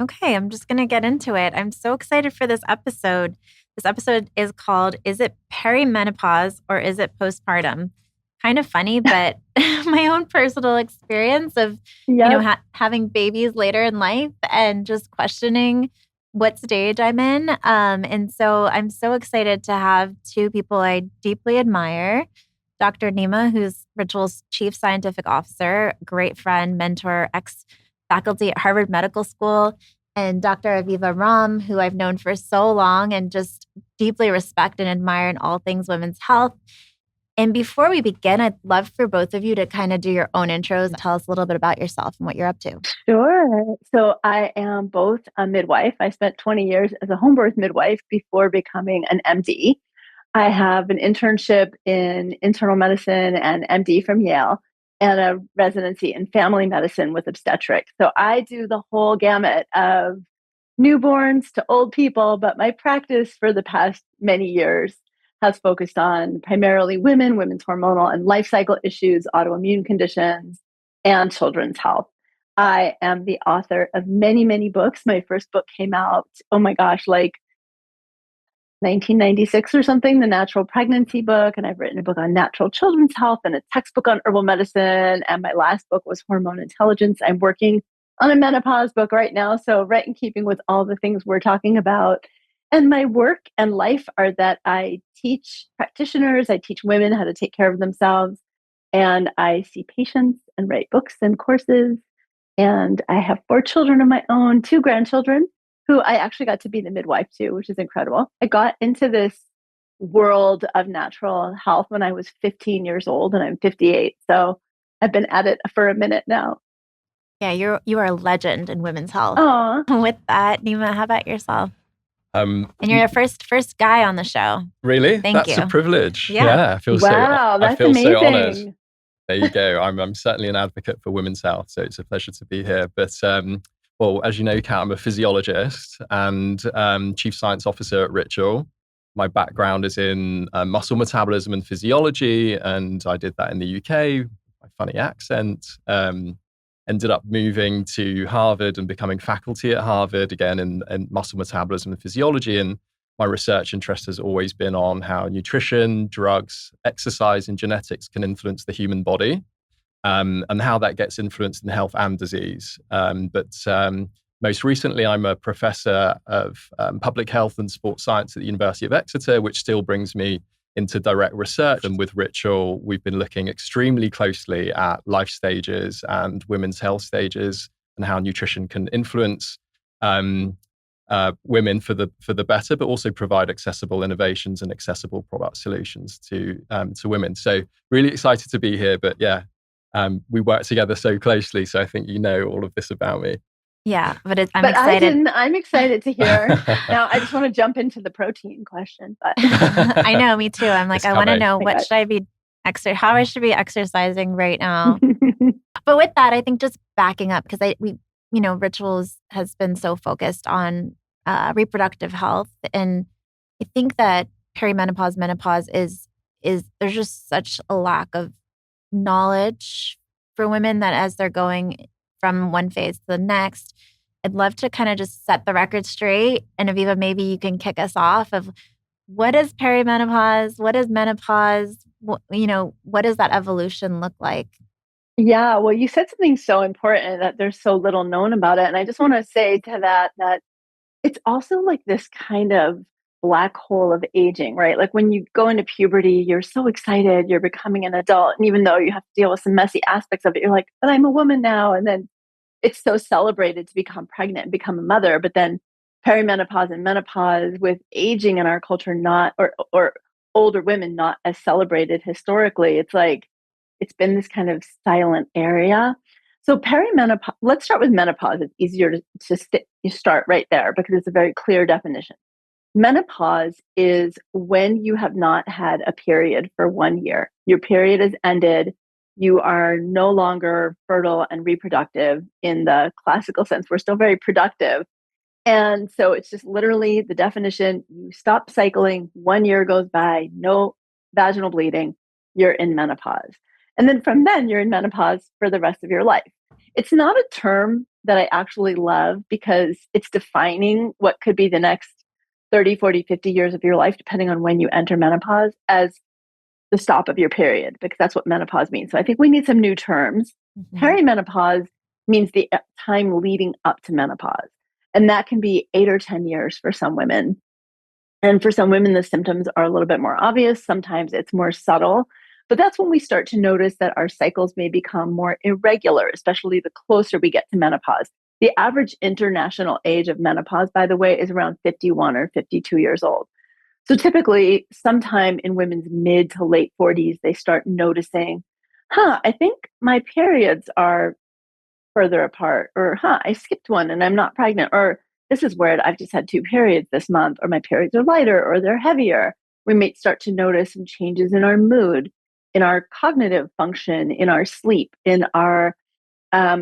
Okay, I'm just going to get into it. I'm so excited for this episode. This episode is called Is It Perimenopause or Is It Postpartum? Kind of funny, but my own personal experience of, Yep. having babies later in life and just questioning what stage I'm in. And so I'm so excited to have two people I deeply admire. Dr. Nima, who's Ritual's chief scientific officer, great friend, mentor, ex faculty at Harvard Medical School, and Dr. Aviva Romm, who I've known for so long and just deeply respect and admire in all things women's health. And before we begin, I'd love for both of you to kind of do your own intros and tell us a little bit about yourself and what you're up to. Sure. So I am both a midwife. I spent 20 years as a home birth midwife before becoming an MD. I have an internship in internal medicine and MD from Yale and a residency in family medicine with obstetrics. So I do the whole gamut of newborns to old people, but my practice for the past many years has focused on primarily women, women's hormonal and life cycle issues, autoimmune conditions, and children's health. I am the author of many, many books. My first book came out, oh my gosh, like 1996 or something, the natural pregnancy book. And I've written a book on natural children's health and a textbook on herbal medicine. And my last book was hormone intelligence. I'm working on a menopause book right now. So right in keeping with all the things we're talking about. And my work and life are that I teach practitioners, I teach women how to take care of themselves. And I see patients and write books and courses. And I have 4 children of my own, 2 grandchildren who I actually got to be the midwife to, which is incredible. I got into this world of natural health when I was 15 years old and I'm 58. So I've been at it for a minute now. Yeah, you are a legend in women's health. Oh, With that, Nima, how about yourself? Um, And you're the first guy on the show. really? Thank That's you. a privilege. Yeah. I feel wow, I that's feel so honored. amazing. There you go. I'm certainly an advocate for women's health, so it's a pleasure to be here. But well, as you know, Kat, I'm a physiologist and chief science officer at Ritual. My background is in muscle metabolism and physiology, and I did that in the UK. My funny accent. Ended up moving to Harvard and becoming faculty at Harvard again in muscle metabolism and physiology. And my research interest has always been on how nutrition, drugs, exercise, and genetics can influence the human body, and how that gets influenced in health and disease. But most recently, I'm a professor of public health and sports science at the University of Exeter, which still brings me into direct research. And with Ritual, we've been looking extremely closely at life stages and women's health stages and how nutrition can influence women for the better, but also provide accessible innovations and accessible product solutions to women. So really excited to be here. But yeah, we work together so closely. So I think you know all of this about me. Yeah, but I'm But I excited. didn't. I'm excited to hear. Now, I just want to jump into the protein question. But I know, me too. I'm like, It's I want to coming. know my what God. should I be how I should be exercising right now. But with that, I think just backing up because Rituals has been so focused on reproductive health, and I think that perimenopause, menopause is there's just such a lack of knowledge for women that as they're going from one phase to the next. I'd love to kind of just set the record straight. And Aviva, maybe you can kick us off of what is perimenopause? What is menopause? What does that evolution look like? Yeah, well, you said something so important that there's so little known about it. And I just want to say to that it's also like this kind of black hole of aging, right? Like when you go into puberty, you're so excited, you're becoming an adult. And even though you have to deal with some messy aspects of it, you're like, but I'm a woman now. And then it's so celebrated to become pregnant and become a mother. But then perimenopause and menopause with aging in our culture, not, or older women, not as celebrated historically. It's like, it's been this kind of silent area. So perimenopause, let's start with menopause. It's easier you start right there because it's a very clear definition. Menopause is when you have not had a period for 1 year. Your period has ended. You are no longer fertile and reproductive in the classical sense. We're still very productive. And so it's just literally the definition. You stop cycling, 1 year goes by, no vaginal bleeding, you're in menopause. And then from then, you're in menopause for the rest of your life. It's not a term that I actually love because it's defining what could be the next 30, 40, 50 years of your life, depending on when you enter menopause, as the stop of your period, because that's what menopause means. So I think we need some new terms. Perimenopause means the time leading up to menopause. And that can be 8 or 10 years for some women. And for some women, the symptoms are a little bit more obvious. Sometimes it's more subtle. But that's when we start to notice that our cycles may become more irregular, especially the closer we get to menopause. The average international age of menopause, by the way, is around 51 or 52 years old. So typically, sometime in women's mid to late 40s, they start noticing, I think my periods are further apart, or I skipped one and I'm not pregnant, or this is weird, I've just had 2 periods this month, or my periods are lighter or they're heavier. We may start to notice some changes in our mood, in our cognitive function, in our sleep, in our,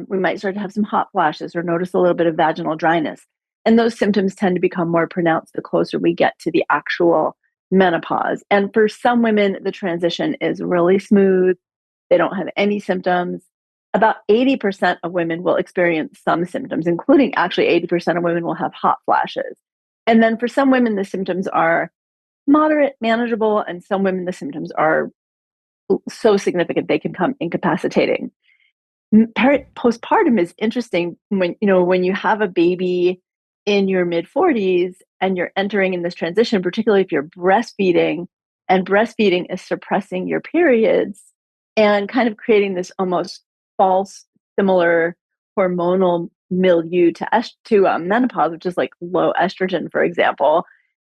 we might start to have some hot flashes or notice a little bit of vaginal dryness. And those symptoms tend to become more pronounced the closer we get to the actual menopause. And for some women, the transition is really smooth. They don't have any symptoms. About 80% of women will experience some symptoms, including actually 80% of women will have hot flashes. And then for some women, the symptoms are moderate, manageable, and some women, the symptoms are so significant they can become incapacitating. Postpartum is interesting when you have a baby in your mid 40s and you're entering in this transition, particularly if you're breastfeeding, and breastfeeding is suppressing your periods and kind of creating this almost false, similar hormonal milieu to menopause, which is like low estrogen, for example.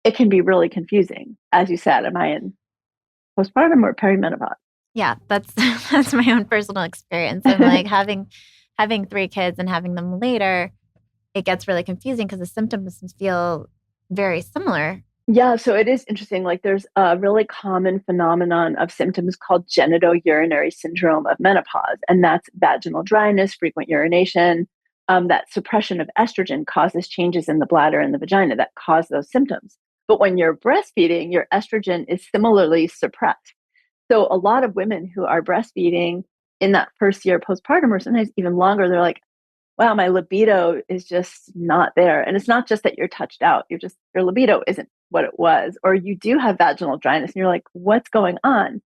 It can be really confusing. As you said, am I in postpartum or perimenopause? Yeah, that's that's my own personal experience. I'm like having 3 kids and having them later, it gets really confusing because the symptoms feel very similar. Yeah, so it is interesting. Like there's a really common phenomenon of symptoms called genitourinary syndrome of menopause, and that's vaginal dryness, frequent urination. That suppression of estrogen causes changes in the bladder and the vagina that cause those symptoms. But when you're breastfeeding, your estrogen is similarly suppressed. So a lot of women who are breastfeeding in that first year postpartum, or sometimes even longer, they're like, wow, my libido is just not there. And it's not just that you're touched out, your libido isn't what it was, or you do have vaginal dryness and you're like, what's going on?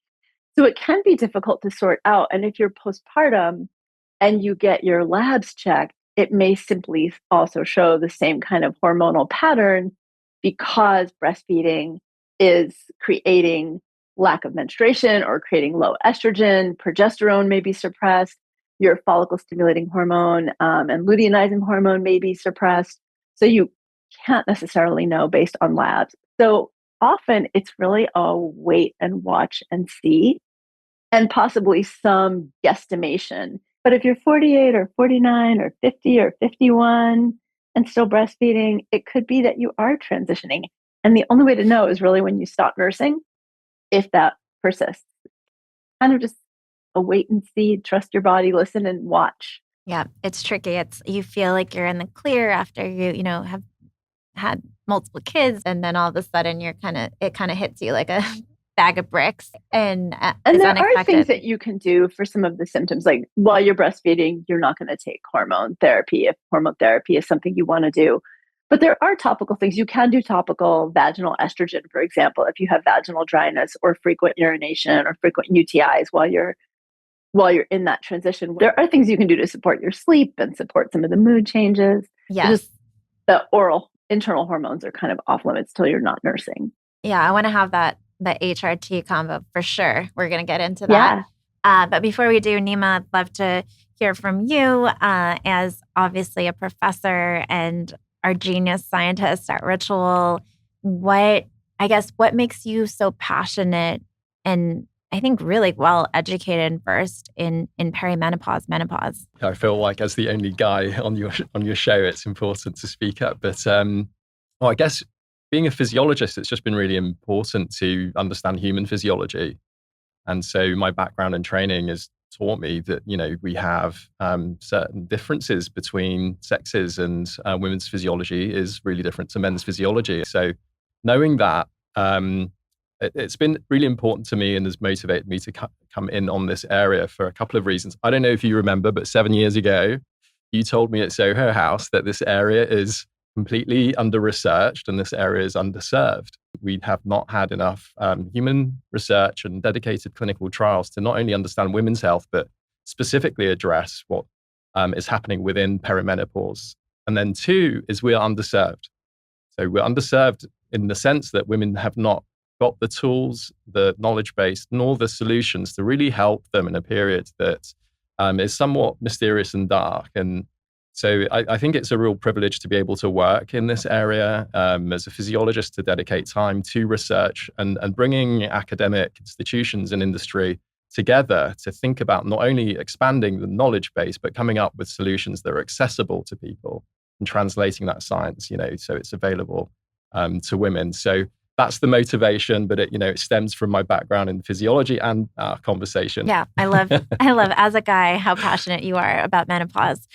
So it can be difficult to sort out. And if you're postpartum and you get your labs checked, it may simply also show the same kind of hormonal pattern because breastfeeding is creating lack of menstruation or creating low estrogen, progesterone may be suppressed, your follicle stimulating hormone and luteinizing hormone may be suppressed. So you can't necessarily know based on labs. So often it's really a wait and watch and see, and possibly some guesstimation. But if you're 48 or 49 or 50 or 51 and still breastfeeding, it could be that you are transitioning. And the only way to know is really when you stop nursing, if that persists. Kind of just a wait and see, trust your body, listen and watch. Yeah, it's tricky. You feel like you're in the clear after you have had multiple kids, and then all of a sudden it kind of hits you like a bag of bricks, and there unexpected. Are things that you can do for some of the symptoms. Like while you're breastfeeding, you're not going to take hormone therapy if hormone therapy is something you want to do. But there are topical things. You can do topical vaginal estrogen, for example, if you have vaginal dryness or frequent urination or frequent UTIs while you're in that transition. There are things you can do to support your sleep and support some of the mood changes. Yes. Just the oral internal hormones are kind of off limits till you're not nursing. Yeah, I want to have the HRT combo for sure. We're going to get into that. Yeah. But before we do, Nima, I'd love to hear from you as obviously a professor and our genius scientist at Ritual. What makes you so passionate and I think really well educated and versed in perimenopause, menopause? I feel like as the only guy on your show, it's important to speak up. But I guess being a physiologist, it's just been really important to understand human physiology. And so my background and training has taught me that, we have certain differences between sexes, and women's physiology is really different to men's physiology. So knowing that, it's been really important to me and has motivated me to come in on this area for a couple of reasons. I don't know if you remember, but 7 years ago, you told me at Soho House that this area is completely under-researched and this area is underserved. We have not had enough human research and dedicated clinical trials to not only understand women's health, but specifically address what is happening within perimenopause. And then two is we are underserved. So we're underserved in the sense that women have not got the tools, the knowledge base, nor the solutions to really help them in a period that is somewhat mysterious and dark. And so I think it's a real privilege to be able to work in this area as a physiologist, to dedicate time to research and bringing academic institutions and industry together to think about not only expanding the knowledge base, but coming up with solutions that are accessible to people and translating that science, so it's available to women. So that's the motivation, but it stems from my background in physiology and our conversation. Yeah, I love as a guy how passionate you are about menopause.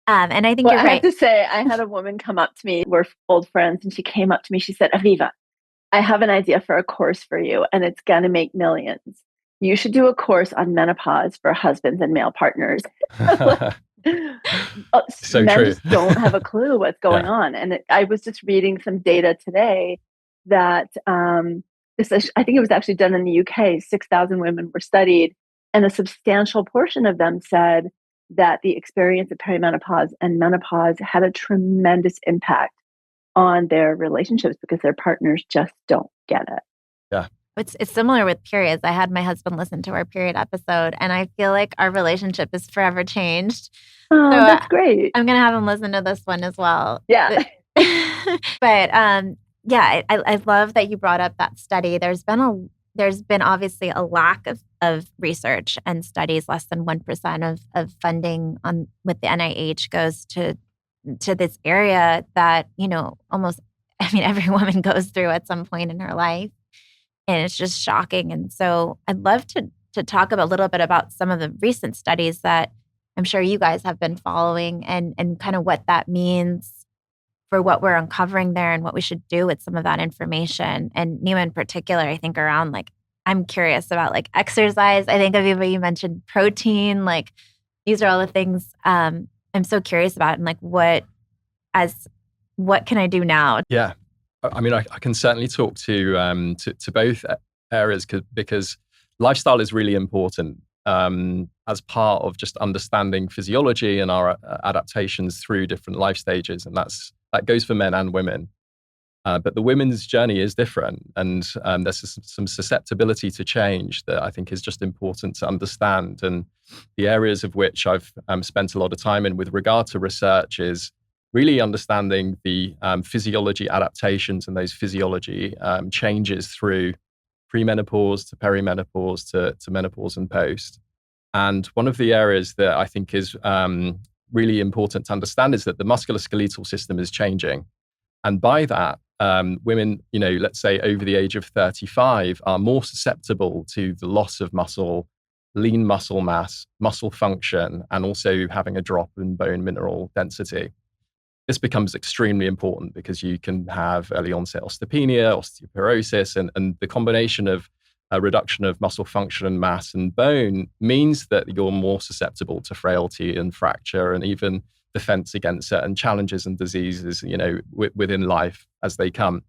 And I think you're right. I have to say, I had a woman come up to me, we're old friends, and she came up to me, she said, Aviva, I have an idea for a course for you, and it's going to make millions. You should do a course on menopause for husbands and male partners. So men true. just don't have a clue what's going on. And I was just reading some data today that I think it was actually done in the UK. 6,000 women were studied, and a substantial portion of them said that the experience of perimenopause and menopause had a tremendous impact on their relationships because their partners just don't get it. Yeah. It's similar with periods. I had my husband listen to our period episode, and I feel like our relationship is forever changed. Oh, so that's great. I'm going to have him listen to this one as well. Yeah. But I love that you brought up that study. There's been obviously a lack of research and studies. Less than 1% of funding with the NIH goes to this area that, almost, every woman goes through at some point in her life. And it's just shocking. And so I'd love to talk a little bit about some of the recent studies that I'm sure you guys have been following and kind of what that means for what we're uncovering there and what we should do with some of that information. And Nima in particular, I think around I'm curious about exercise. I think Aviva, you mentioned protein. These are all the things I'm so curious about, and what can I do now? Yeah. I can certainly talk to both areas because lifestyle is really important as part of just understanding physiology and our adaptations through different life stages. And that goes for men and women. But the women's journey is different. And there's some susceptibility to change that I think is just important to understand. And the areas of which I've spent a lot of time in with regard to research is really understanding the physiology adaptations and those physiology changes through premenopause to perimenopause to menopause and post. And one of the areas that I think is really important to understand is that the musculoskeletal system is changing. And by that, women, let's say over the age of 35 are more susceptible to the loss of muscle, lean muscle mass, muscle function, and also having a drop in bone mineral density. This becomes extremely important because you can have early onset osteopenia, osteoporosis, and the combination of a reduction of muscle function and mass and bone means that you're more susceptible to frailty and fracture and even defense against certain challenges and diseases, within life as they come.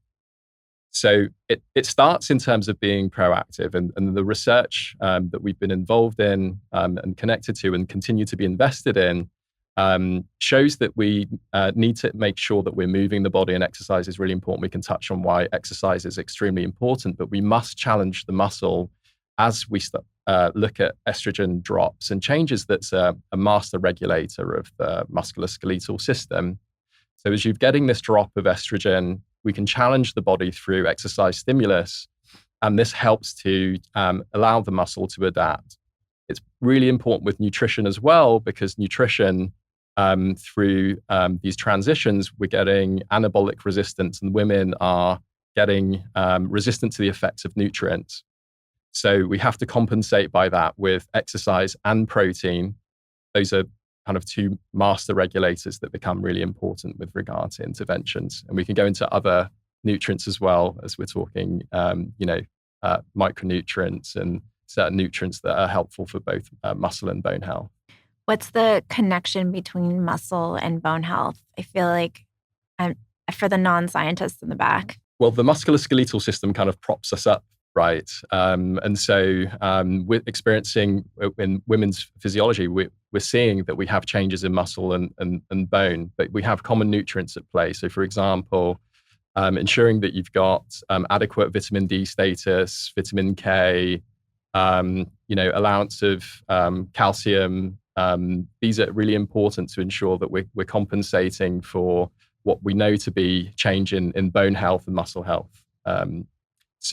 So it starts in terms of being proactive, and the research that we've been involved in and connected to and continue to be invested in shows that we need to make sure that we're moving the body, and exercise is really important. We can touch on why exercise is extremely important, but we must challenge the muscle as we look at estrogen drops and changes. That's a master regulator of the musculoskeletal system. So as you're getting this drop of estrogen, we can challenge the body through exercise stimulus, and this helps to allow the muscle to adapt. It's really important with nutrition as well, because nutrition, through these transitions, we're getting anabolic resistance, and women are getting resistant to the effects of nutrients. So we have to compensate by that with exercise and protein. Those are kind of two master regulators that become really important with regard to interventions. And we can go into other nutrients as well, as we're talking, micronutrients and certain nutrients that are helpful for both muscle and bone health. What's the connection between muscle and bone health? I feel like I'm for the non-scientists in the back. Well, the musculoskeletal system kind of props us up, right? And so we're experiencing in women's physiology, we're seeing that we have changes in muscle and bone, but we have common nutrients at play. So, for example, ensuring that you've got adequate vitamin D status, vitamin K, allowance of calcium. These are really important to ensure that we're compensating for what we know to be change in bone health and muscle health. It's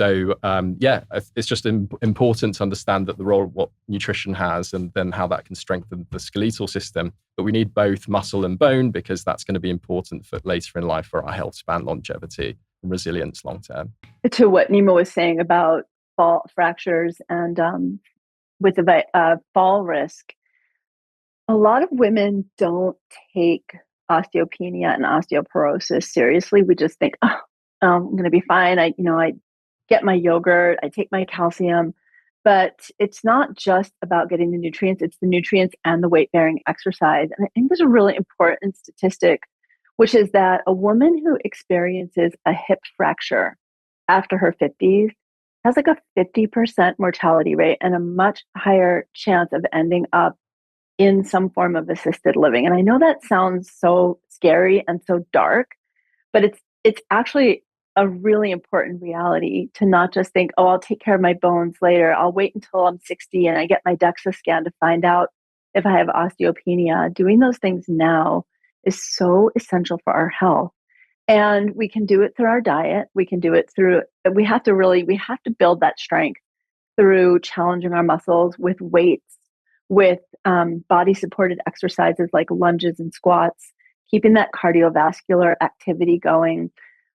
just important to understand that the role of what nutrition has and then how that can strengthen the skeletal system. But we need both muscle and bone because that's going to be important for later in life for our health span, longevity, and resilience long term. To what Nima was saying about fall fractures and with the fall risk, a lot of women don't take osteopenia and osteoporosis seriously. We just think, I'm going to be fine. I get my yogurt, I take my calcium, but it's not just about getting the nutrients, it's the nutrients and the weight-bearing exercise. And I think there's a really important statistic, which is that a woman who experiences a hip fracture after her 50s has like a 50% mortality rate and a much higher chance of ending up in some form of assisted living. And I know that sounds so scary and so dark, but it's actually a really important reality to not just think, oh, I'll take care of my bones later. I'll wait until I'm 60 and I get my DEXA scan to find out if I have osteopenia. Doing those things now is so essential for our health. And we can do it through our diet. We can do it through, we have to build that strength through challenging our muscles with weights, with body supported exercises like lunges and squats, keeping that cardiovascular activity going.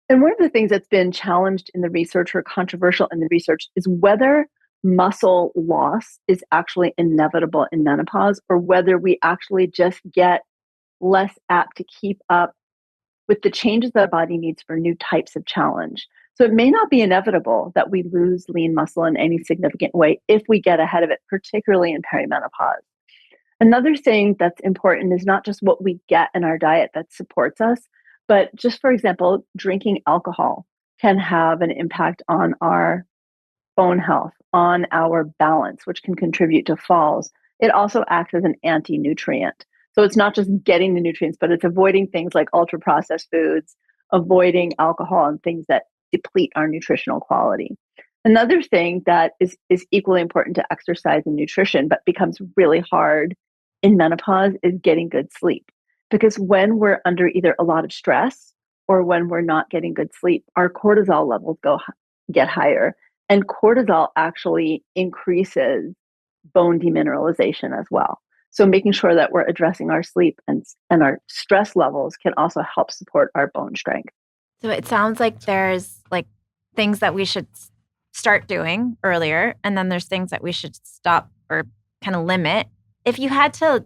And one of the things that's been challenged in the research or controversial in the research is whether muscle loss is actually inevitable in menopause or whether we actually just get less apt to keep up with the changes that our body needs for new types of challenge. So it may not be inevitable that we lose lean muscle in any significant way if we get ahead of it, particularly in perimenopause. Another thing that's important is not just what we get in our diet that supports us, but just, for example, drinking alcohol can have an impact on our bone health, on our balance, which can contribute to falls. It also acts as an anti-nutrient. So it's not just getting the nutrients, but it's avoiding things like ultra-processed foods, avoiding alcohol and things that deplete our nutritional quality. Another thing that is equally important to exercise and nutrition, but becomes really hard in menopause is getting good sleep. Because when we're under either a lot of stress or when we're not getting good sleep, our cortisol levels get higher. And cortisol actually increases bone demineralization as well. So making sure that we're addressing our sleep and our stress levels can also help support our bone strength. So it sounds like there's like things that we should start doing earlier, and then there's things that we should stop or kind of limit. If you had to,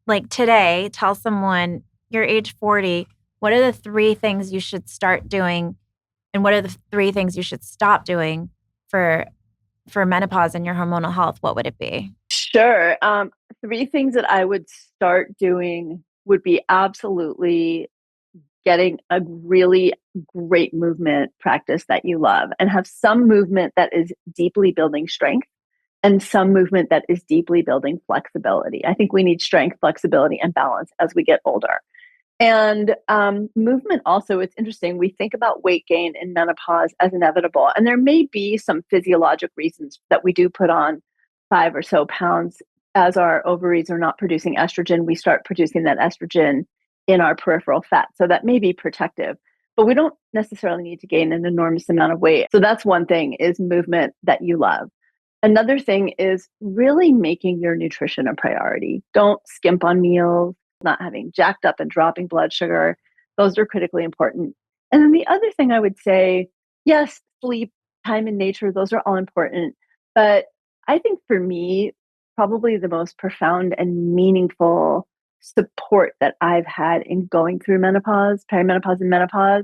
like today, tell someone you're age 40, what are the 3 things you should start doing, and what are the 3 things you should stop doing for menopause and your hormonal health? What would it be? Sure. 3 things that I would start doing would be absolutely getting a really great movement practice that you love and have some movement that is deeply building strength and some movement that is deeply building flexibility. I think we need strength, flexibility, and balance as we get older. And movement also, it's interesting. We think about weight gain in menopause as inevitable. And there may be some physiologic reasons that we do put on 5 or so pounds as our ovaries are not producing estrogen. We start producing that estrogen in our peripheral fat. So that may be protective, but we don't necessarily need to gain an enormous amount of weight. So that's one thing, is movement that you love. Another thing is really making your nutrition a priority. Don't skimp on meals, not having jacked up and dropping blood sugar. Those are critically important. And then the other thing I would say, yes, sleep, time in nature, those are all important. But I think for me, probably the most profound and meaningful support that I've had in going through menopause, perimenopause and menopause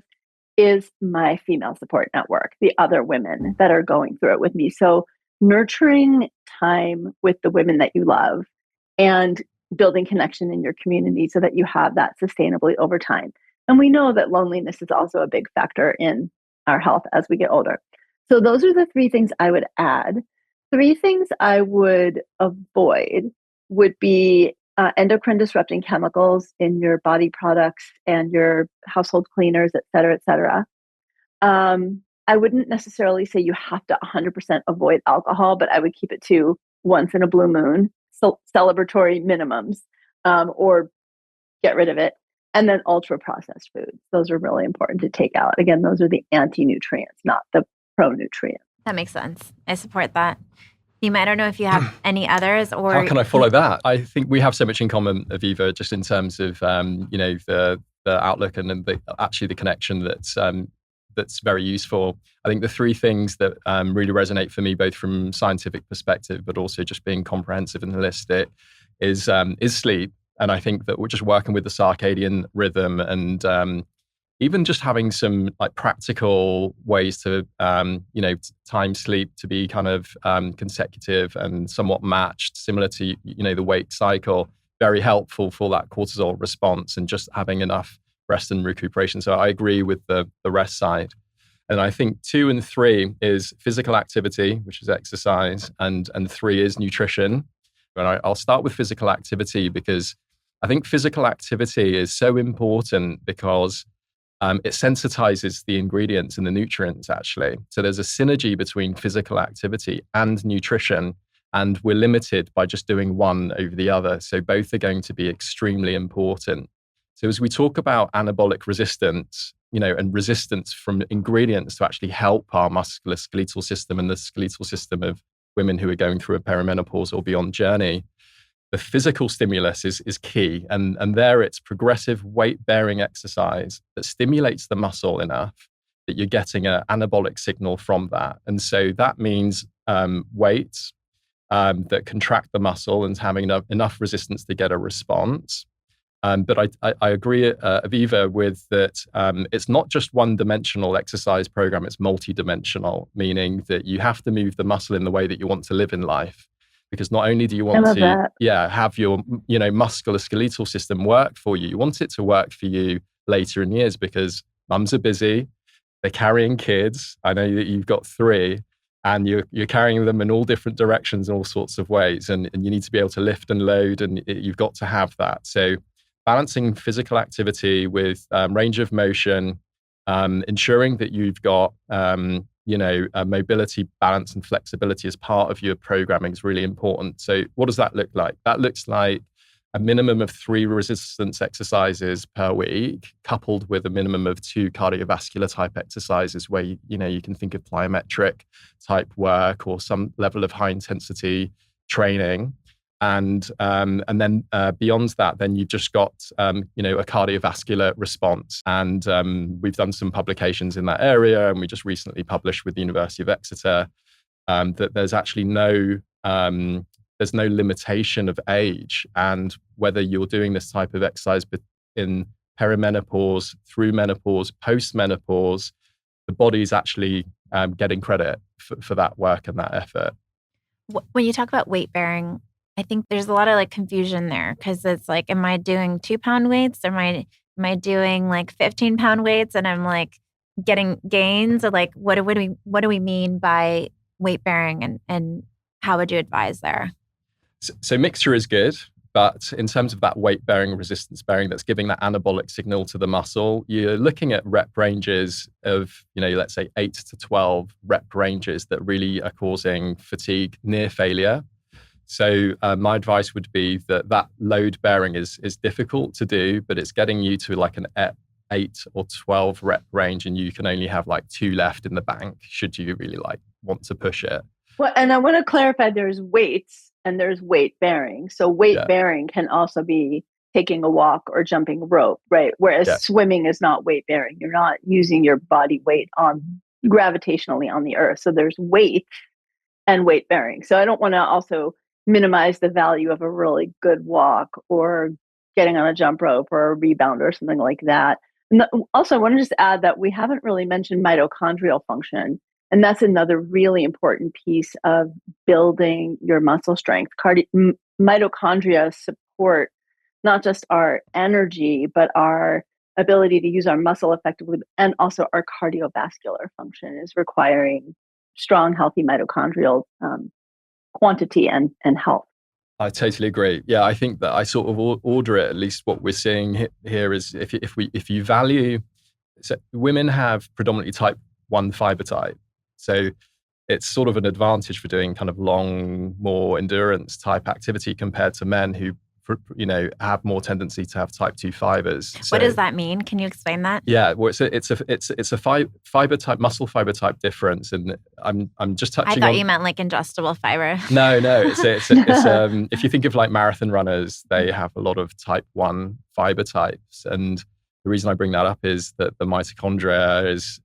is my female support network, the other women that are going through it with me. So nurturing time with the women that you love and building connection in your community so that you have that sustainably over time. And we know that loneliness is also a big factor in our health as we get older. So those are the 3 things I would add. 3 things I would avoid would be endocrine disrupting chemicals in your body products and your household cleaners, et cetera, et cetera. I wouldn't necessarily say you have to 100% avoid alcohol, but I would keep it to once in a blue moon, celebratory minimums, or get rid of it. And then ultra processed foods. Those are really important to take out. Again, those are the anti-nutrients, not the pro-nutrients. That makes sense. I support that. Nima, I don't know if you have any others or... How can I follow that? I think we have so much in common, Aviva, just in terms of, the outlook and actually the connection that's very useful. I think the 3 things that really resonate for me, both from scientific perspective, but also just being comprehensive and holistic, is sleep. And I think that we're just working with the circadian rhythm and even just having some like practical ways to, time sleep to be kind of consecutive and somewhat matched, similar to, the wake cycle, very helpful for that cortisol response and just having enough rest and recuperation. So I agree with the rest side. And I think 2 and 3 is physical activity, which is exercise, and 3 is nutrition. And I'll start with physical activity because I think physical activity is so important because it sensitizes the ingredients and the nutrients, actually. So there's a synergy between physical activity and nutrition, and we're limited by just doing one over the other. So both are going to be extremely important. So as we talk about anabolic resistance, and resistance from ingredients to actually help our musculoskeletal system and the skeletal system of women who are going through a perimenopause or beyond journey, the physical stimulus is key. And there it's progressive weight-bearing exercise that stimulates the muscle enough that you're getting an anabolic signal from that. And so that means weights that contract the muscle and having enough resistance to get a response. But I agree, Aviva, with that it's not just one-dimensional exercise program, it's multi-dimensional, meaning that you have to move the muscle in the way that you want to live in life. Because not only do you want to have your musculoskeletal system work for you, you want it to work for you later in years because mums are busy, they're carrying kids. I know that you've got 3 and you're carrying them in all different directions in all sorts of ways. And you need to be able to lift and load and you've got to have that. So balancing physical activity with range of motion, ensuring that you've got mobility, balance, and flexibility as part of your programming is really important. So what does that look like? That looks like a minimum of 3 resistance exercises per week, coupled with a minimum of 2 cardiovascular type exercises where you can think of plyometric type work or some level of high intensity training. And then beyond that, then you've just got, a cardiovascular response. And we've done some publications in that area. And we just recently published with the University of Exeter that there's actually there's no limitation of age. And whether you're doing this type of exercise in perimenopause, through menopause, post-menopause, the body's actually getting credit for that work and that effort. When you talk about weight bearing, I think there's a lot of confusion there because it's like, am I doing 2-pound weights? Or am I doing 15-pound weights? And I'm getting gains? Or what do we mean by weight bearing and how would you advise there? So mixture is good, but in terms of that weight bearing, resistance bearing, that's giving that anabolic signal to the muscle, you're looking at rep ranges of, let's say 8 to 12 rep ranges that really are causing fatigue, near failure. So my advice would be that load bearing is difficult to do, but it's getting you to an 8 or 12 rep range, and you can only have 2 left in the bank should you really want to push it. Well, and I want to clarify, there's weights and there's weight bearing. So weight bearing can also be taking a walk or jumping rope, right? Whereas swimming is not weight bearing. You're not using your body weight gravitationally on the earth. So there's weight and weight bearing. So I don't want to also minimize the value of a really good walk or getting on a jump rope or a rebound or something like that. And also, I want to just add that we haven't really mentioned mitochondrial function. And that's another really important piece of building your muscle strength. Mitochondria support not just our energy, but our ability to use our muscle effectively, and also our cardiovascular function is requiring strong, healthy mitochondrial quantity and health. I totally agree. Yeah, I think that I sort of order it. At least what we're seeing here is if you value, so women have predominantly type 1 fiber type, so it's sort of an advantage for doing kind of long, more endurance type activity compared to men who have more tendency to have type 2 fibers. So, what does that mean? Can you explain that? Yeah, well, it's a fiber type, muscle fiber type difference, and I'm just touching. I thought you meant like ingestible fiber. No, it's if you think of like marathon runners, they have a lot of type 1 fiber types, and the reason I bring that up is that the mitochondria is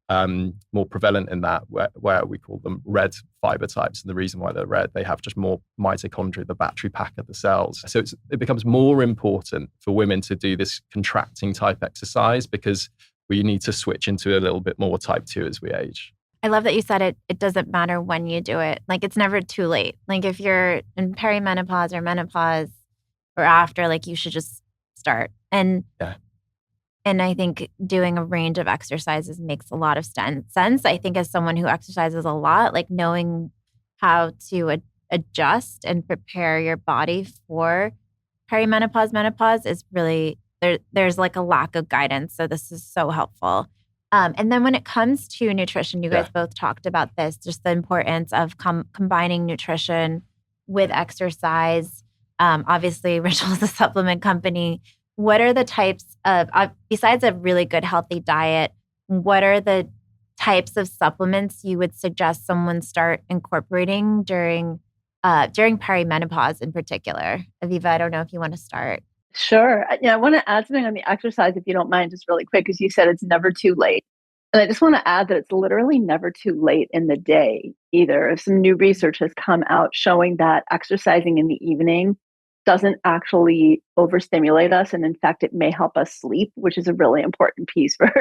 more prevalent in that, where we call them red fiber types. And the reason why they're red, they have just more mitochondria, the battery pack of the cells. So it becomes more important for women to do this contracting type exercise because we need to switch into a little bit more type 2 as we age. I love that you said it doesn't matter when you do it. Like, it's never too late. Like, if you're in perimenopause or menopause or after, like, you should just start. And I think doing a range of exercises makes a lot of sense. I think as someone who exercises a lot, like knowing how to adjust and prepare your body for perimenopause, menopause is really, there's like a lack of guidance. So this is so helpful. And then when it comes to nutrition, you guys both talked about this, just the importance of combining nutrition with exercise. Obviously, Ritual is a supplement company. What are the types of, besides a really good healthy diet, what are the types of supplements you would suggest someone start incorporating during perimenopause in particular? Aviva, I don't know if you want to start. Sure. Yeah, I want to add something on the exercise, if you don't mind, just really quick, because you said it's never too late. And I just want to add that it's literally never too late in the day either. Some new research has come out showing that exercising in the evening doesn't actually overstimulate us. And in fact, it may help us sleep, which is a really important piece for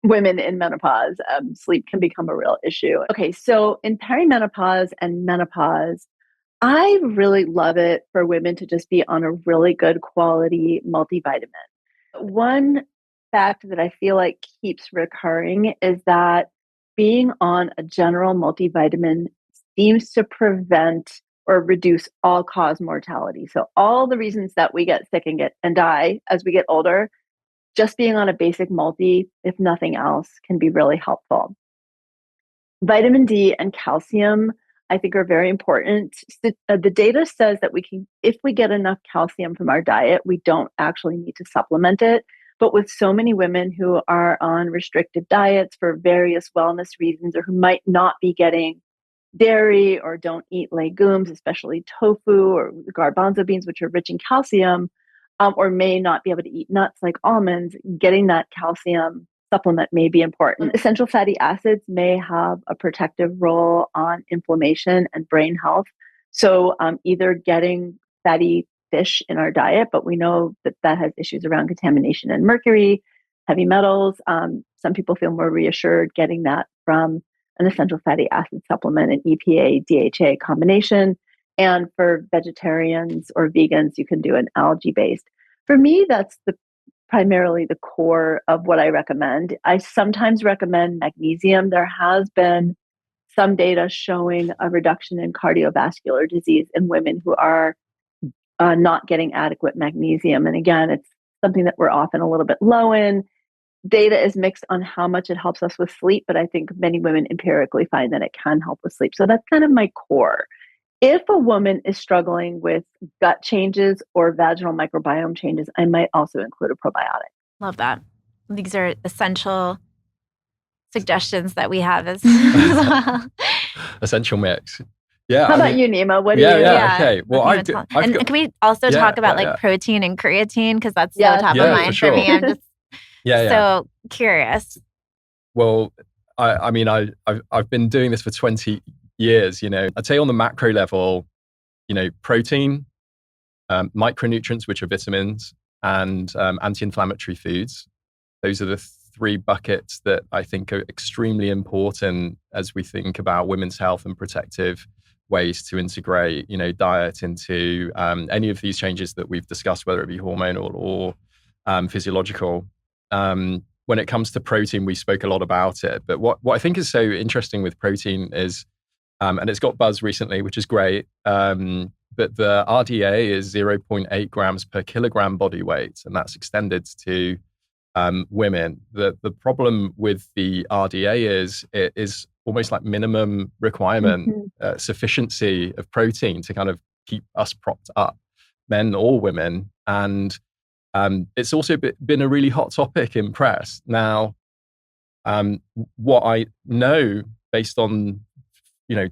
women in menopause. Sleep can become a real issue. Okay, so in perimenopause and menopause, I really love it for women to just be on a really good quality multivitamin. One fact that I feel like keeps recurring is that being on a general multivitamin seems to prevent or reduce all-cause mortality. So all the reasons that we get sick and die as we get older, just being on a basic multi, if nothing else, can be really helpful. Vitamin D and calcium, I think, are very important. The data says that if we get enough calcium from our diet, we don't actually need to supplement it. But with so many women who are on restrictive diets for various wellness reasons, or who might not be getting dairy or don't eat legumes, especially tofu or garbanzo beans, which are rich in calcium, or may not be able to eat nuts like almonds, getting that calcium supplement may be important. Essential fatty acids may have a protective role on inflammation and brain health. So either getting fatty fish in our diet, but we know that has issues around contamination and mercury, heavy metals. Some people feel more reassured getting that from an essential fatty acid supplement, an EPA, DHA combination. And for vegetarians or vegans, you can do an algae-based. For me, that's primarily the core of what I recommend. I sometimes recommend magnesium. There has been some data showing a reduction in cardiovascular disease in women who are not getting adequate magnesium. And again, it's something that we're often a little bit low in. Data is mixed on how much it helps us with sleep, but I think many women empirically find that it can help with sleep. So that's kind of my core. If a woman is struggling with gut changes or vaginal microbiome changes, I might also include a probiotic. Love that. These are essential suggestions that we have as well. Essential mix. Yeah. How about you, Nima? What do you? Okay. Well, can we also talk about like protein and creatine, because that's so top of mind for me. I'm just so curious. Well, I've been doing this for 20 years. I'd say on the macro level, protein, micronutrients, which are vitamins, and anti-inflammatory foods. Those are the three buckets that I think are extremely important as we think about women's health and protective ways to integrate, diet into any of these changes that we've discussed, whether it be hormonal or physiological. When it comes to protein, we spoke a lot about it. But what I think is so interesting with protein is, and it's got buzz recently, which is great, but the RDA is 0.8 grams per kilogram body weight, and that's extended to women. The problem with the RDA is it is almost like minimum requirement sufficiency of protein to kind of keep us propped up, men or women. And it's also been a really hot topic in press. Now, what I know based on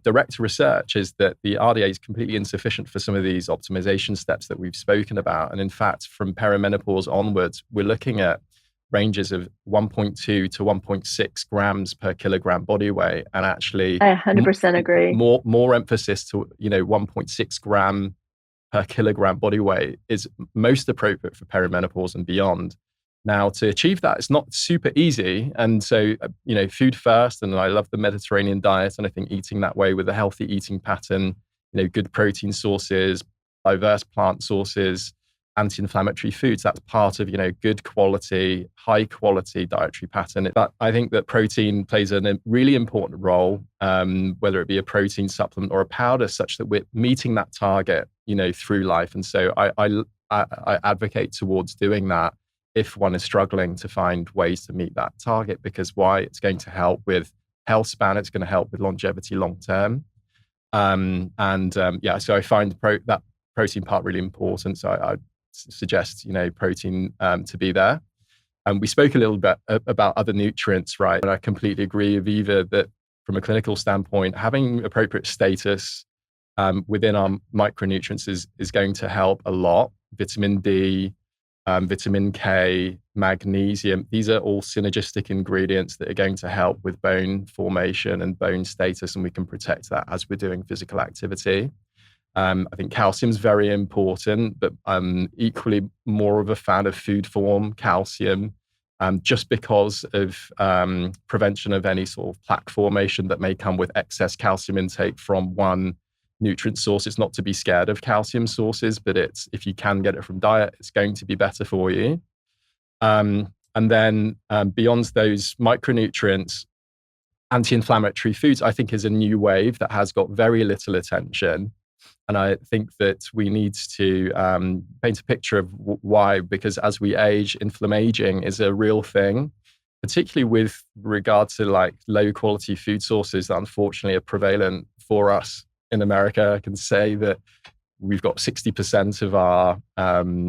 direct research is that the RDA is completely insufficient for some of these optimization steps that we've spoken about. And in fact, from perimenopause onwards, we're looking at ranges of 1.2 to 1.6 grams per kilogram body weight, and actually I 100% agree. More emphasis to 1.6 gram per kilogram body weight is most appropriate for perimenopause and beyond. Now, to achieve that, it's not super easy. And so, food first, and I love the Mediterranean diet, and I think eating that way with a healthy eating pattern, good protein sources, diverse plant sources, anti-inflammatory foods, that's part of, good quality, high quality dietary pattern. But I think that protein plays a really important role, whether it be a protein supplement or a powder, such that we're meeting that target, through life. And so I advocate towards doing that if one is struggling to find ways to meet that target, because why? It's going to help with health span. It's going to help with longevity long term. So I find that protein part really important. So I suggest, protein to be there. And we spoke a little bit about other nutrients, right? And I completely agree, Aviva, that from a clinical standpoint, having appropriate status within our micronutrients is going to help a lot. Vitamin D, vitamin K, magnesium, these are all synergistic ingredients that are going to help with bone formation and bone status, and we can protect that as we're doing physical activity. I think calcium is very important, but I'm equally more of a fan of food form calcium, just because of prevention of any sort of plaque formation that may come with excess calcium intake from one nutrient source. It's not to be scared of calcium sources, but if you can get it from diet, it's going to be better for you. And then beyond those micronutrients, anti-inflammatory foods, I think, is a new wave that has got very little attention. And I think that we need to paint a picture of why, because as we age, inflammaging is a real thing, particularly with regard to like low quality food sources that unfortunately are prevalent for us in America. I can say that we've got 60% of our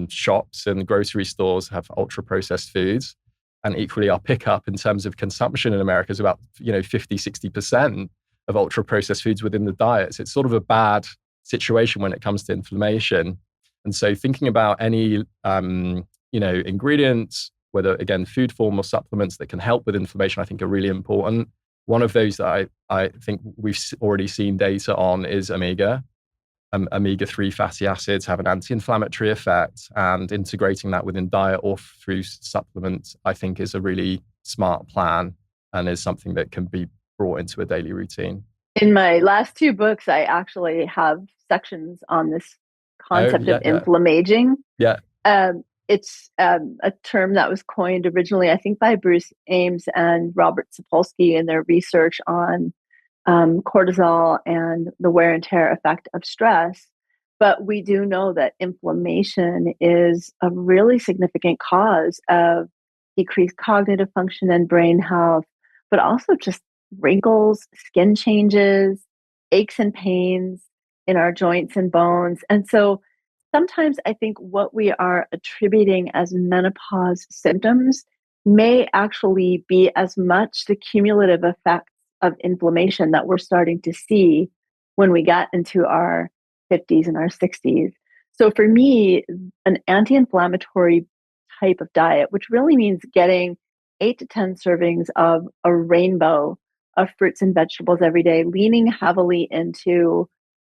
shops and grocery stores have ultra processed foods. And equally, our pickup in terms of consumption in America is about 50, 60% of ultra processed foods within the diets. It's sort of a bad situation when it comes to inflammation. And so thinking about any, ingredients, whether again, food form or supplements that can help with inflammation, I think are really important. One of those that I think we've already seen data on is omega. Omega-3 fatty acids have an anti-inflammatory effect, and integrating that within diet or through supplements, I think is a really smart plan and is something that can be brought into a daily routine. In my last two books, I actually have sections on this concept of inflammaging. Yeah. It's a term that was coined originally, I think, by Bruce Ames and Robert Sapolsky in their research on cortisol and the wear and tear effect of stress. But we do know that inflammation is a really significant cause of decreased cognitive function and brain health, but also just wrinkles, skin changes, aches and pains in our joints and bones. And so sometimes I think what we are attributing as menopause symptoms may actually be as much the cumulative effects of inflammation that we're starting to see when we get into our 50s and our 60s. So for me, an anti-inflammatory type of diet, which really means getting 8 to 10 servings of a rainbow of fruits and vegetables every day, leaning heavily into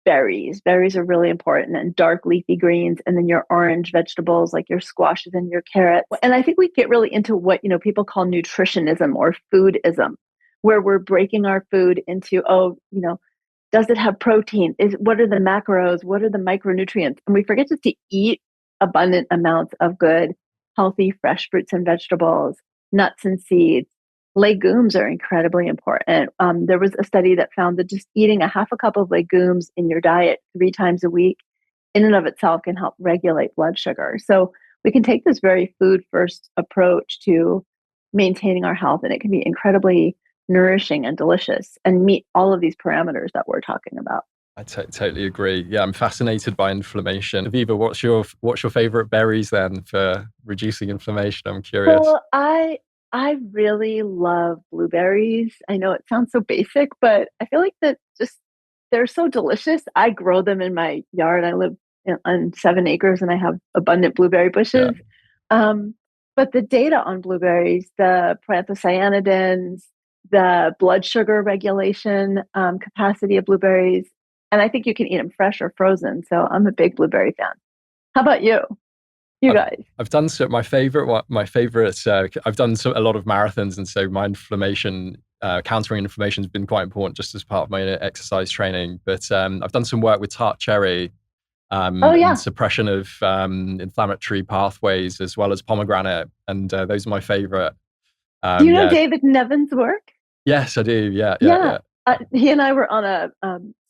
berries. Berries are really important, and dark leafy greens, and then your orange vegetables like your squashes and your carrots. And I think we get really into what, people call nutritionism or foodism, where we're breaking our food into, Does it have protein? What are the macros? What are the micronutrients? And we forget just to eat abundant amounts of good, healthy, fresh fruits and vegetables, nuts and seeds. Legumes are incredibly important. There was a study that found that just eating a half a cup of legumes in your diet 3 times a week in and of itself can help regulate blood sugar. So we can take this very food first approach to maintaining our health, and it can be incredibly nourishing and delicious and meet all of these parameters that we're talking about. I totally agree. Yeah, I'm fascinated by inflammation. Aviva, what's your favorite berries then for reducing inflammation? I'm curious. Well, I really love blueberries. I know it sounds so basic, but I feel like they're so delicious. I grow them in my yard. I live on 7 acres and I have abundant blueberry bushes. Yeah. But the data on blueberries, the proanthocyanidins, the blood sugar regulation capacity of blueberries, and I think you can eat them fresh or frozen. So I'm a big blueberry fan. How about you? Guys? I've done I've done a lot of marathons, and so my inflammation, countering inflammation has been quite important just as part of my exercise training. But I've done some work with tart cherry, and suppression of inflammatory pathways, as well as pomegranate, and those are my favorite. Do you know David Nevin's work? Yes, I do. Yeah. He and I were on a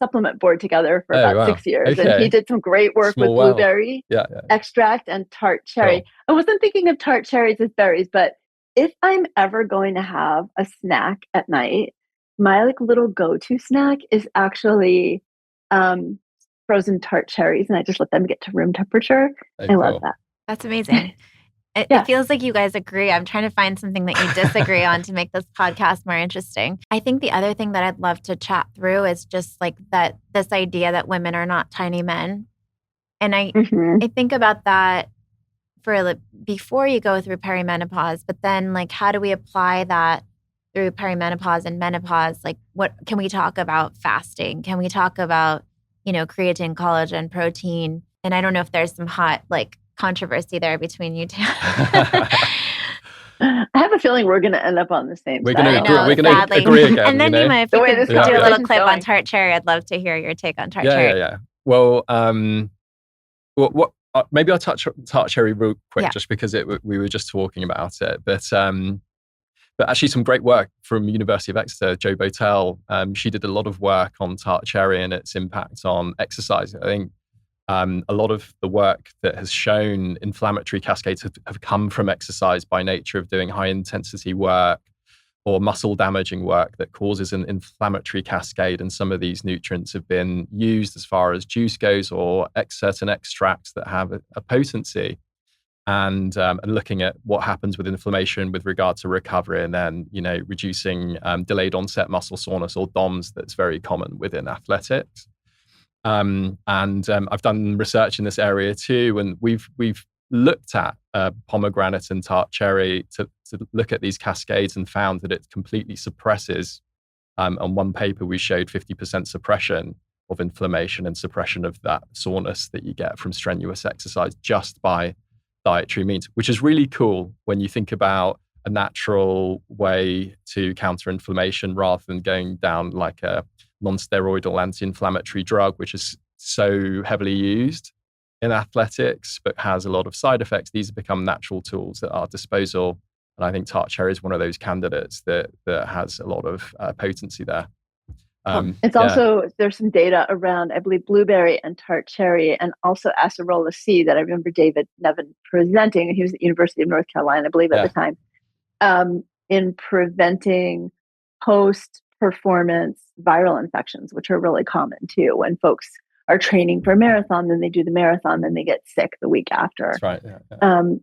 supplement board together for about 6 years, and he did some great work with blueberry extract and tart cherry. Cool. I wasn't thinking of tart cherries as berries, but if I'm ever going to have a snack at night, my little go-to snack is actually frozen tart cherries, and I just let them get to room temperature. I love that. That's amazing. It feels like you guys agree. I'm trying to find something that you disagree on to make this podcast more interesting. I think the other thing that I'd love to chat through is just like this idea that women are not tiny men. And I think about that for before you go through perimenopause, but then like how do we apply that through perimenopause and menopause? Like what can we talk about fasting? Can we talk about, creatine, collagen, protein? And I don't know if there's some hot controversy there between you two. I have a feeling we're going to end up on the same side. We're going to agree again. And then Nima, if you could do a little clip on tart cherry, I'd love to hear your take on tart cherry. Yeah. Well, maybe I'll touch tart cherry real quick, just because we were just talking about it. But actually some great work from University of Exeter, Jo Botel. She did a lot of work on tart cherry and its impact on exercise. I think a lot of the work that has shown inflammatory cascades have come from exercise by nature of doing high intensity work or muscle damaging work that causes an inflammatory cascade. And some of these nutrients have been used as far as juice goes, or certain extracts that have a potency. And looking at what happens with inflammation with regard to recovery, and then reducing delayed onset muscle soreness, or DOMS, that's very common within athletics. I've done research in this area too, and we've looked at pomegranate and tart cherry to look at these cascades, and found that it completely suppresses. On one paper, we showed 50% suppression of inflammation and suppression of that soreness that you get from strenuous exercise just by dietary means, which is really cool when you think about a natural way to counter inflammation rather than going down like a non-steroidal anti-inflammatory drug, which is so heavily used in athletics, but has a lot of side effects. These have become natural tools at our disposal. And I think tart cherry is one of those candidates that has a lot of potency there. It's also, there's some data around, I believe, blueberry and tart cherry, and also acerola C that I remember David Nevin presenting. He was at the University of North Carolina, I believe, at the time, in preventing post-performance viral infections, which are really common too. When folks are training for a marathon, then they do the marathon, then they get sick the week after. That's right. Yeah.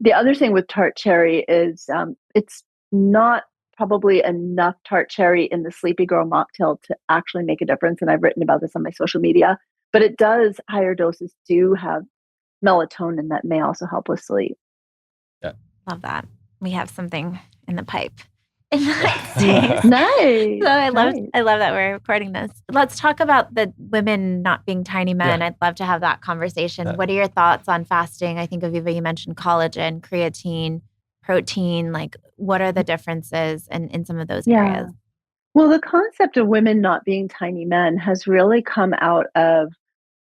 The other thing with tart cherry is it's not probably enough tart cherry in the Sleepy Girl mocktail to actually make a difference. And I've written about this on my social media, but it does, higher doses do have melatonin that may also help with sleep. Yeah. Love that. We have something in the pipe in the United States. Nice. So I love that we're recording this. Let's talk about the women not being tiny men. I'd love to have that conversation. What are your thoughts on fasting? I think, Aviva, you mentioned collagen, creatine, protein. Like, what are the differences in some of those areas? Well, the concept of women not being tiny men has really come out of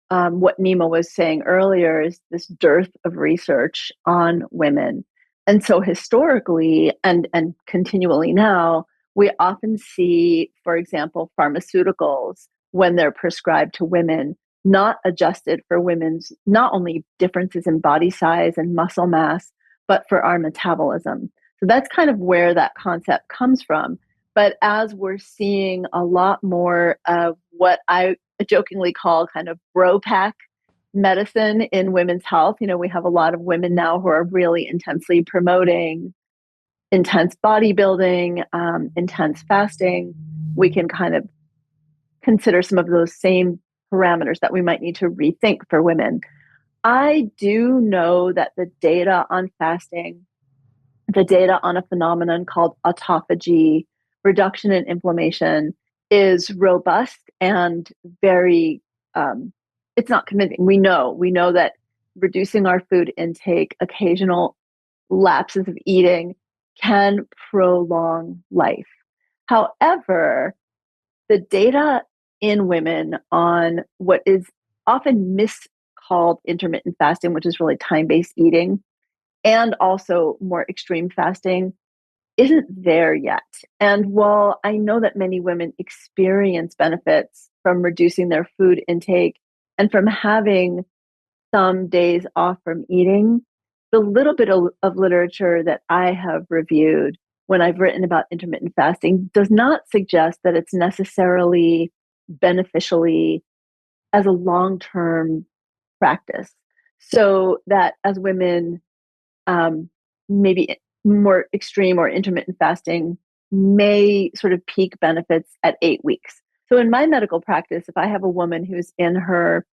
what Nima was saying earlier is this dearth of research on women. And so historically and continually now, we often see, for example, pharmaceuticals when they're prescribed to women, not adjusted for women's not only differences in body size and muscle mass, but for our metabolism. So that's kind of where that concept comes from. But as we're seeing a lot more of what I jokingly call kind of bro pack medicine in women's health, we have a lot of women now who are really intensely promoting intense bodybuilding, intense fasting. We can kind of consider some of those same parameters that we might need to rethink for women. I do know that the data on fasting, the data on a phenomenon called autophagy, reduction in inflammation, is robust and very, it's not convincing. We know that reducing our food intake, occasional lapses of eating can prolong life. However, the data in women on what is often miscalled intermittent fasting, which is really time-based eating, and also more extreme fasting, isn't there yet. And while I know that many women experience benefits from reducing their food intake and from having some days off from eating, the little bit of literature that I have reviewed when I've written about intermittent fasting does not suggest that it's necessarily beneficially as a long-term practice. So that as women, maybe more extreme or intermittent fasting may sort of peak benefits at 8 weeks. So in my medical practice, if I have a woman who's in her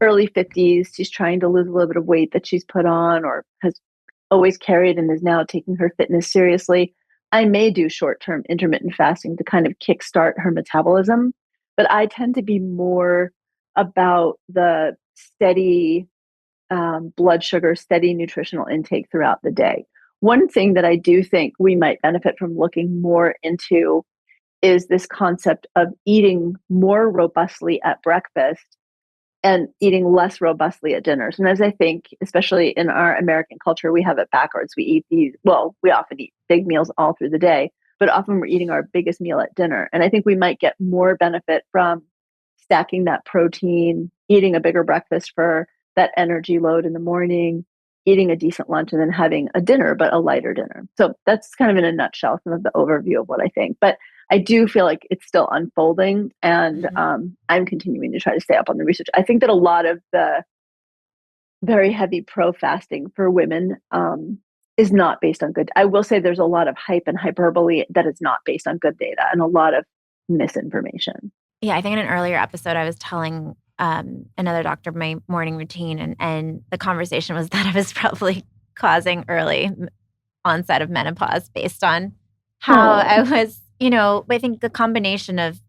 early 50s, she's trying to lose a little bit of weight that she's put on or has always carried and is now taking her fitness seriously, I may do short-term intermittent fasting to kind of kickstart her metabolism. But I tend to be more about the steady blood sugar, steady nutritional intake throughout the day. One thing that I do think we might benefit from looking more into is this concept of eating more robustly at breakfast and eating less robustly at dinners. And as I think, especially in our American culture, we have it backwards. We often eat big meals all through the day, but often we're eating our biggest meal at dinner. And I think we might get more benefit from stacking that protein, eating a bigger breakfast for that energy load in the morning, eating a decent lunch, and then having a dinner, but a lighter dinner. So that's kind of in a nutshell, some of the overview of what I think. But I do feel like it's still unfolding, and I'm continuing to try to stay up on the research. I think that a lot of the very heavy pro-fasting for women is not based on good. I will say there's a lot of hype and hyperbole that is not based on good data and a lot of misinformation. Yeah, I think in an earlier episode, I was telling another doctor my morning routine, and the conversation was that I was probably causing early onset of menopause based on how I was, I think the combination of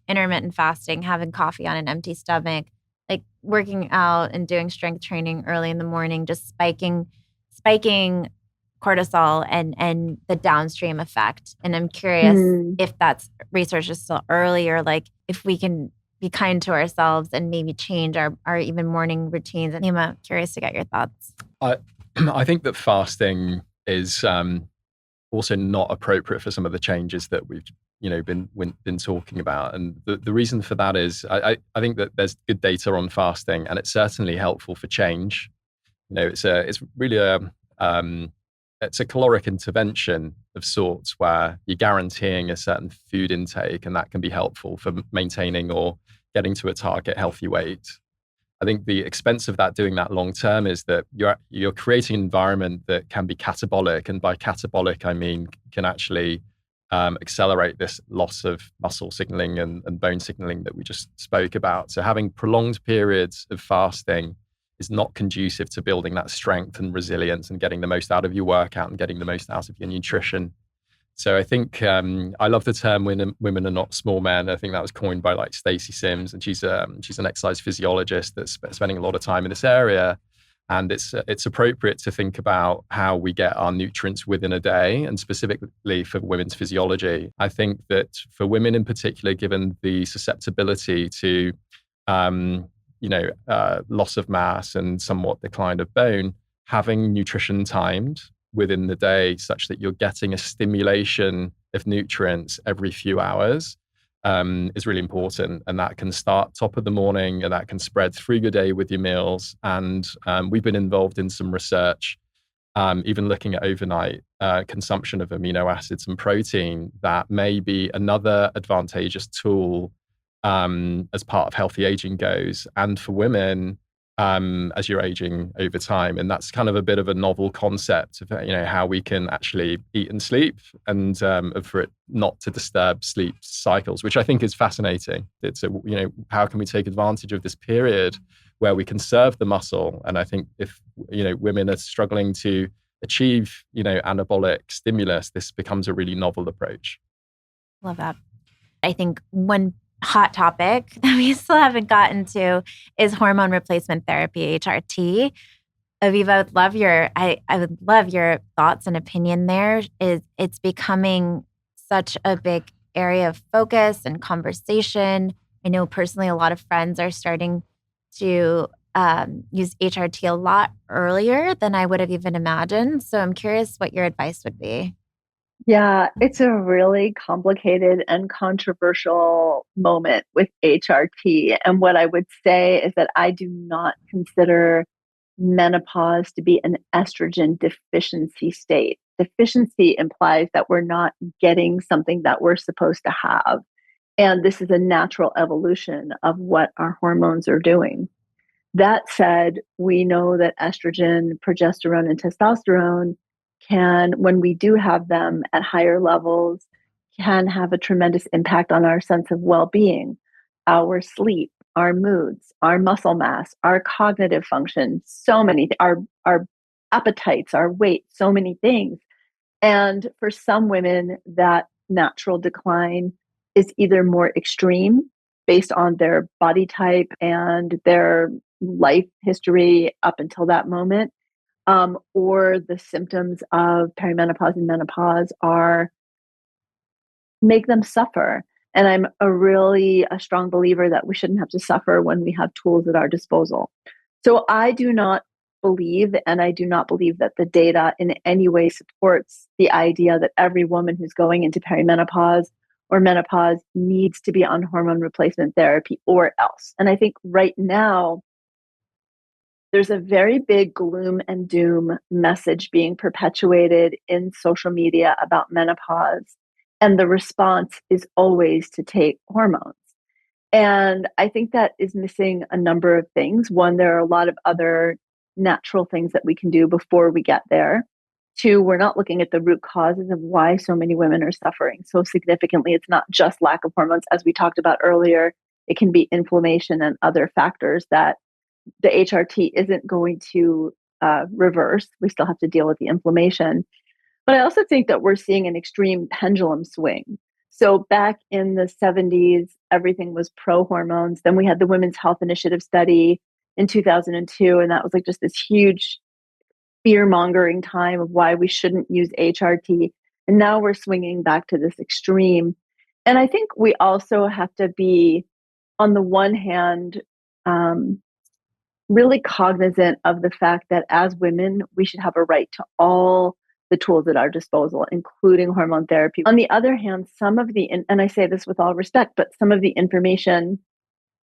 intermittent fasting, having coffee on an empty stomach, like working out and doing strength training early in the morning, just spiking cortisol and the downstream effect. And I'm curious if that's research is still early, or like if we can be kind to ourselves and maybe change our even morning routines. And Nima, curious to get your thoughts. I think that fasting is also not appropriate for some of the changes that we've been talking about. And the reason for that is I think that there's good data on fasting, and it's certainly helpful for change. It's really it's a caloric intervention of sorts where you're guaranteeing a certain food intake, and that can be helpful for maintaining or getting to a target healthy weight. I think the expense of doing that long term is that you're creating an environment that can be catabolic, and by catabolic I mean can actually accelerate this loss of muscle signaling and bone signaling that we just spoke about. So having prolonged periods of fasting is not conducive to building that strength and resilience and getting the most out of your workout and getting the most out of your nutrition. So I think I love the term "women are not small men." I think that was coined by Stacey Sims, and she's an exercise physiologist that's spending a lot of time in this area. And it's appropriate to think about how we get our nutrients within a day, and specifically for women's physiology. I think that for women in particular, given the susceptibility to loss of mass and somewhat decline of bone, having nutrition timed within the day such that you're getting a stimulation of nutrients every few hours is really important. And that can start top of the morning, and that can spread through your day with your meals. And we've been involved in some research, even looking at overnight consumption of amino acids and protein, that may be another advantageous tool as part of healthy aging goes, and for women as you're aging over time. And that's kind of a bit of a novel concept of how we can actually eat and sleep, and for it not to disturb sleep cycles, which I think is fascinating. It's how can we take advantage of this period where we conserve the muscle? And I think if women are struggling to achieve anabolic stimulus, this becomes a really novel approach. Love that. I think one hot topic that we still haven't gotten to is hormone replacement therapy, HRT. Aviva, I would love your thoughts and opinion there. It's becoming such a big area of focus and conversation. I know personally a lot of friends are starting to use HRT a lot earlier than I would have even imagined. So I'm curious what your advice would be. Yeah, it's a really complicated and controversial moment with HRT. And what I would say is that I do not consider menopause to be an estrogen deficiency state. Deficiency implies that we're not getting something that we're supposed to have. And this is a natural evolution of what our hormones are doing. That said, we know that estrogen, progesterone, and testosterone can, when we do have them at higher levels, can have a tremendous impact on our sense of well-being, our sleep, our moods, our muscle mass, our cognitive function, so many, our appetites, our weight, so many things. And for some women, that natural decline is either more extreme based on their body type and their life history up until that moment, or the symptoms of perimenopause and menopause make them suffer. And I'm a strong believer that we shouldn't have to suffer when we have tools at our disposal. So I do not believe that the data in any way supports the idea that every woman who's going into perimenopause or menopause needs to be on hormone replacement therapy or else. And I think right now, there's a very big gloom and doom message being perpetuated in social media about menopause. And the response is always to take hormones. And I think that is missing a number of things. One, there are a lot of other natural things that we can do before we get there. Two, we're not looking at the root causes of why so many women are suffering so significantly. It's not just lack of hormones, as we talked about earlier. It can be inflammation and other factors that the HRT isn't going to reverse. We still have to deal with the inflammation. But I also think that we're seeing an extreme pendulum swing. So back in the 70s, everything was pro hormones. Then we had the Women's Health Initiative study in 2002, and that was like just this huge fear-mongering time of why we shouldn't use HRT. And now we're swinging back to this extreme. And I think we also have to be, on the one hand, really cognizant of the fact that as women, we should have a right to all the tools at our disposal, including hormone therapy. On the other hand, and I say this with all respect, but some of the information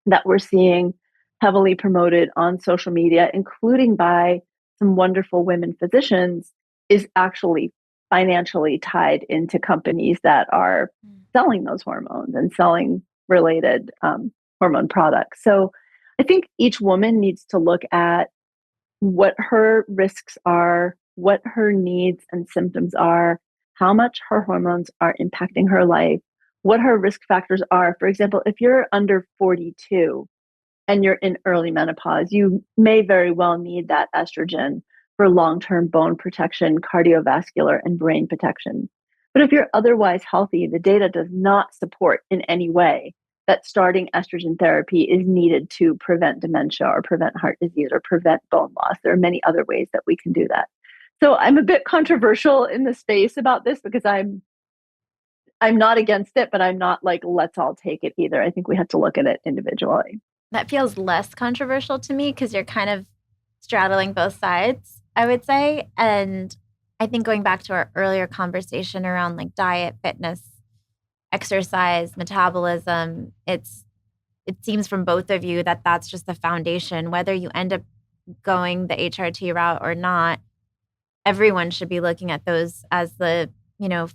that we're seeing heavily promoted on social media, including by some wonderful women physicians, is actually financially tied into companies that are selling those hormones and selling related hormone products. So I think each woman needs to look at what her risks are, what her needs and symptoms are, how much her hormones are impacting her life, what her risk factors are. For example, if you're under 42 and you're in early menopause, you may very well need that estrogen for long-term bone protection, cardiovascular, and brain protection. But if you're otherwise healthy, the data does not support in any way that starting estrogen therapy is needed to prevent dementia or prevent heart disease or prevent bone loss. There are many other ways that we can do that. So I'm a bit controversial in the space about this because I'm not against it, but I'm not like, let's all take it either. I think we have to look at it individually. That feels less controversial to me because you're kind of straddling both sides, I would say. And I think going back to our earlier conversation around like diet, fitness, exercise, metabolism, it seems from both of you that that's just the foundation. Whether you end up going the HRT route or not, everyone should be looking at those as the,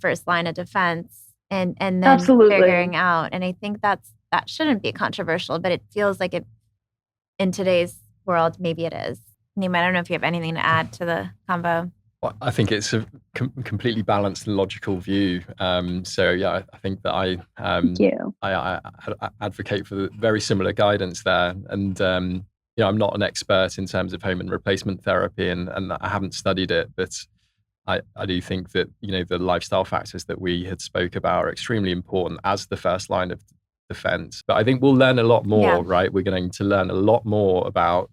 first line of defense and then Absolutely. figuring out. And I think that shouldn't be controversial, but it feels like it in today's world, maybe it is. Nima, I don't know if you have anything to add to the combo. Well, I think it's a completely balanced and logical view. So yeah, I think that I advocate for very similar guidance there. And I'm not an expert in terms of hormone replacement therapy, and I haven't studied it, but I do think that the lifestyle factors that we had spoke about are extremely important as the first line of defense. But I think we'll learn a lot more, right? We're going to learn a lot more about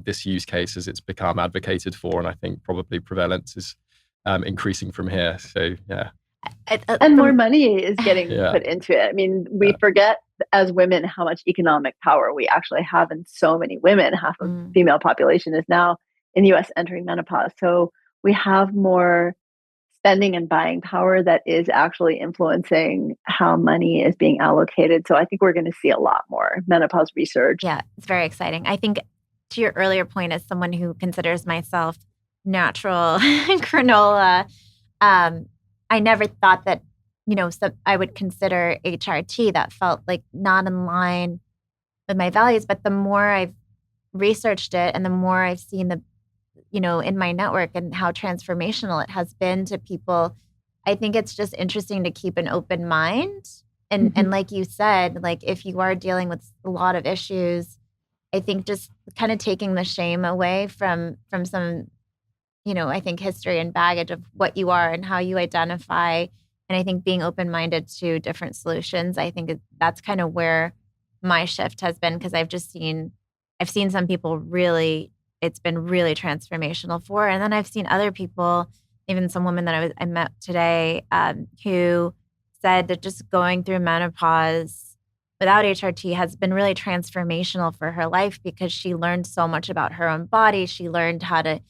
this use case as it's become advocated for, and I think probably prevalence is increasing from here. So yeah. And more money is getting put into it. I mean, we forget as women how much economic power we actually have in so many women. Half of the female population is now in the US entering menopause. So we have more spending and buying power that is actually influencing how money is being allocated. So I think we're going to see a lot more menopause research. Yeah, it's very exciting. I think to your earlier point, as someone who considers myself natural granola, I never thought that, I would consider HRT. That felt like not in line with my values. But the more I've researched it and the more I've seen in my network and how transformational it has been to people, I think it's just interesting to keep an open mind. And and like you said, like if you are dealing with a lot of issues, I think just kind of taking the shame away from some, I think history and baggage of what you are and how you identify. And I think being open-minded to different solutions, I think that's kind of where my shift has been, because I've seen some people really, it's been really transformational for. And then I've seen other people, even some women that I met today, who said that just going through menopause without HRT has been really transformational for her life, because she learned so much about her own body. She learned how to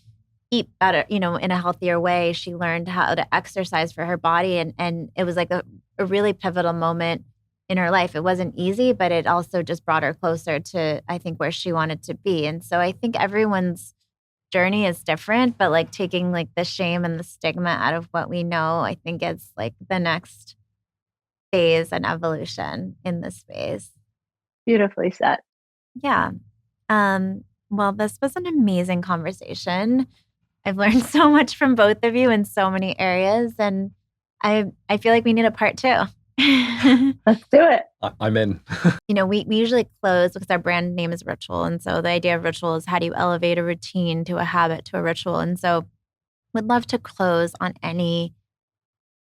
eat better, in a healthier way. She learned how to exercise for her body. And it was like a really pivotal moment in her life. It wasn't easy, but it also just brought her closer to, I think, where she wanted to be. And so I think everyone's journey is different, but like taking like the shame and the stigma out of what we know, I think is like the next phase and evolution in this space. Beautifully said. Yeah. Well, this was an amazing conversation. I've learned so much from both of you in so many areas, and I feel like we need a part 2. Let's do it. I'm in. We usually close because our brand name is Ritual. And so the idea of Ritual is, how do you elevate a routine to a habit to a ritual? And so would love to close on any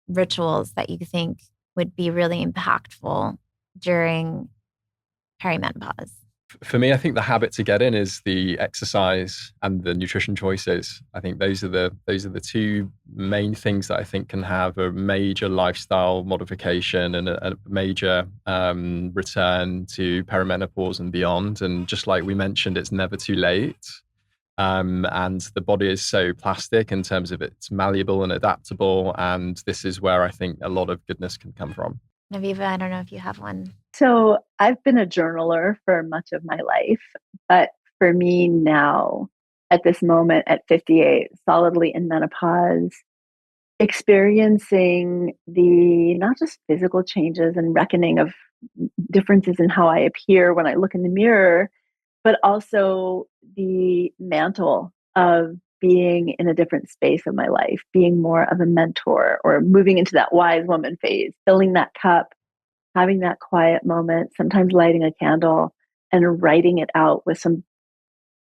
rituals that you think would be really impactful during perimenopause. For me, I think the habit to get in is the exercise and the nutrition choices. I think those are the two main things that I think can have a major lifestyle modification and a major return to perimenopause and beyond. And just like we mentioned, it's never too late. And the body is so plastic in terms of it's malleable and adaptable. And this is where I think a lot of goodness can come from. Aviva, I don't know if you have one. So I've been a journaler for much of my life, but for me now, at this moment at 58, solidly in menopause, experiencing the not just physical changes and reckoning of differences in how I appear when I look in the mirror, but also the mantle of being in a different space of my life, being more of a mentor or moving into that wise woman phase, filling that cup, having that quiet moment, sometimes lighting a candle and writing it out with some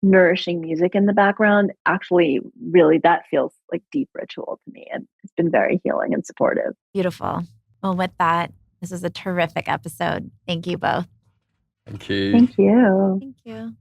nourishing music in the background. Actually, really, that feels like deep ritual to me. And it's been very healing and supportive. Beautiful. Well, with that, this is a terrific episode. Thank you both. Thank you. Thank you. Thank you.